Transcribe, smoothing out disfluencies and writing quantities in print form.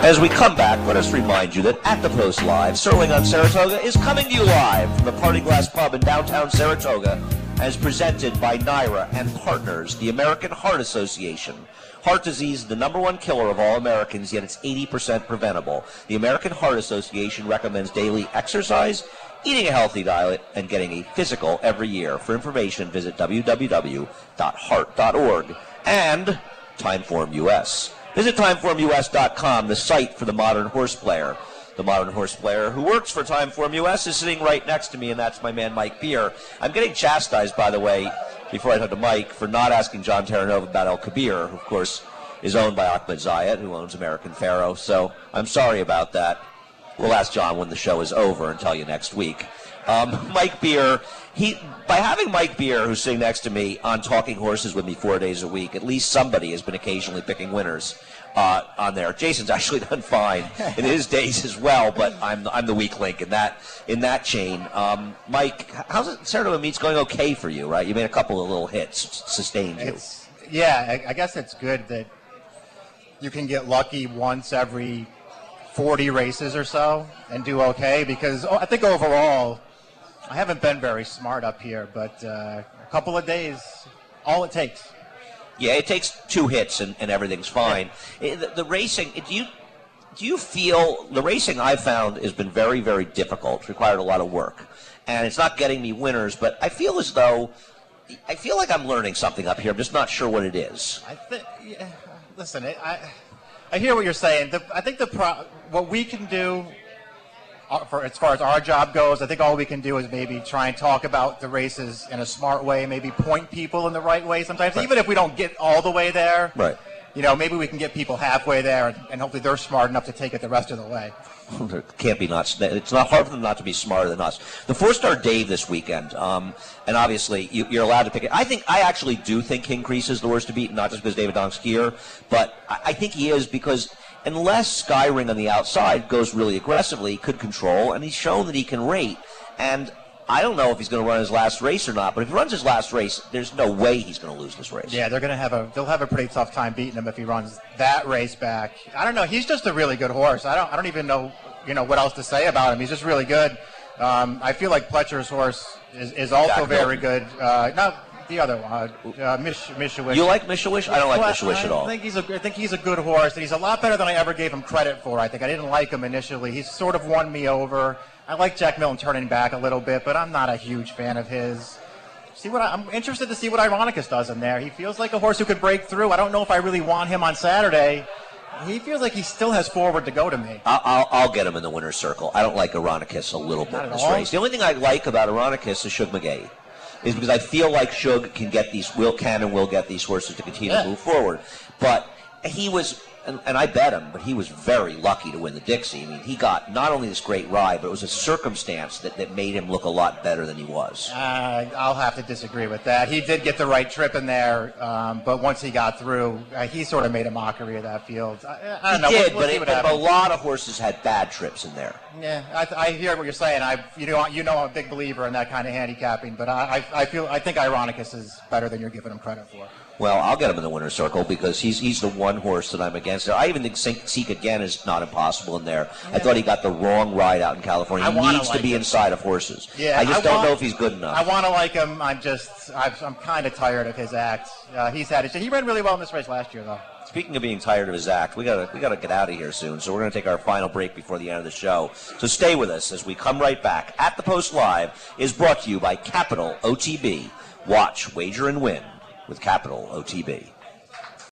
As we come back, let us remind you that At the Post Live, Serling on Saratoga is coming to you live from the Party Glass Pub in downtown Saratoga, as presented by NYRA and partners, the American Heart Association. Heart disease is the #1 killer of all Americans, yet it's 80% preventable. The American Heart Association recommends daily exercise, eating a healthy diet, and getting a physical every year. For information, visit www.heart.org and Timeform US. Visit TimeformUS.com, the site for the modern horse player. The modern horse player who works for Timeform US is sitting right next to me, and that's my man Mike Beer. I'm getting chastised, by the way, before I talk to Mike, for not asking John Terranova about El Kabir, who, of course, is owned by Ahmed Zayed, who owns American Pharoah. So I'm sorry about that. We'll ask John when the show is over and tell you next week. Mike Beer, by having Mike Beer, who's sitting next to me, on Talking Horses with me 4 days a week, at least somebody has been occasionally picking winners on there. Jason's actually done fine in his days as well, but I'm the weak link in that chain. Mike, how's it? Saratoga Meet's going okay for you, right? You made a couple of little hits, sustained you. I guess it's good that you can get lucky once every 40 races or so and do okay, because I think overall I haven't been very smart up here, but a couple of days, all it takes. Yeah, it takes 2 hits and everything's fine. Yeah. The racing, do you feel, the racing I've found has been very, very difficult. It's required a lot of work. And it's not getting me winners, but I feel as though, I feel like I'm learning something up here. I'm just not sure what it is. Listen, I hear what you're saying. I think what we can do, as far as our job goes, I think all we can do is maybe try and talk about the races in a smart way, maybe point people in the right way sometimes, right. Even if we don't get all the way there. Right. Maybe we can get people halfway there, and hopefully they're smart enough to take it the rest of the way. Can't be nuts. It's not hard for them not to be smarter than us. The 4-star Dave this weekend, and obviously you're allowed to pick it. I actually do think King Crease is the worst to beat, not just because David Donk's skier, but I think he is because unless Skyring on the outside goes really aggressively, he could control, and he's shown that he can rate. And I don't know if he's going to run his last race or not, but if he runs his last race, there's no way he's going to lose this race. Yeah, they'll have a pretty tough time beating him if he runs that race back. I don't know. He's just a really good horse. I don't even know what else to say about him. He's just really good. I feel like Pletcher's horse is also very good. Not the other one, Mishawish. You like Mishawish? I don't like Mishawish at all. I think he's a good horse, and he's a lot better than I ever gave him credit for. I think I didn't like him initially. He's sort of won me over. I like Jack Milton turning back a little bit, but I'm not a huge fan of his. I'm interested to see what Ironicus does in there. He feels like a horse who could break through. I don't know if I really want him on Saturday. He feels like he still has forward to go to me. I'll get him in the winner's circle. I don't like Ironicus a little bit in this race. The only thing I like about Ironicus is Shug McGahee, is because I feel like Shug can get these, will get these horses to continue to move forward. But he was, and I bet him, but he was very lucky to win the Dixie. I mean, he got not only this great ride, but it was a circumstance that made him look a lot better than he was. I'll have to disagree with that. He did get the right trip in there, but once he got through, he sort of made a mockery of that field. I don't know. He did, but a lot of horses had bad trips in there. Yeah, I hear what you're saying. I'm a big believer in that kind of handicapping, but I think Ironicus is better than you're giving him credit for. Well, I'll get him in the winner's circle because he's the one horse that I'm against. I even think Seek Again is not impossible in there. Yeah. I thought he got the wrong ride out in California. He needs to be inside of horses. Yeah, I just don't know if he's good enough. I want to like him. I'm kind of tired of his act. He ran really well in this race last year, though. Speaking of being tired of his act, we gotta get out of here soon. So we're gonna take our final break before the end of the show. So stay with us as we come right back. At the Post Live is brought to you by Capital OTB. Watch, wager, and win with Capital OTB.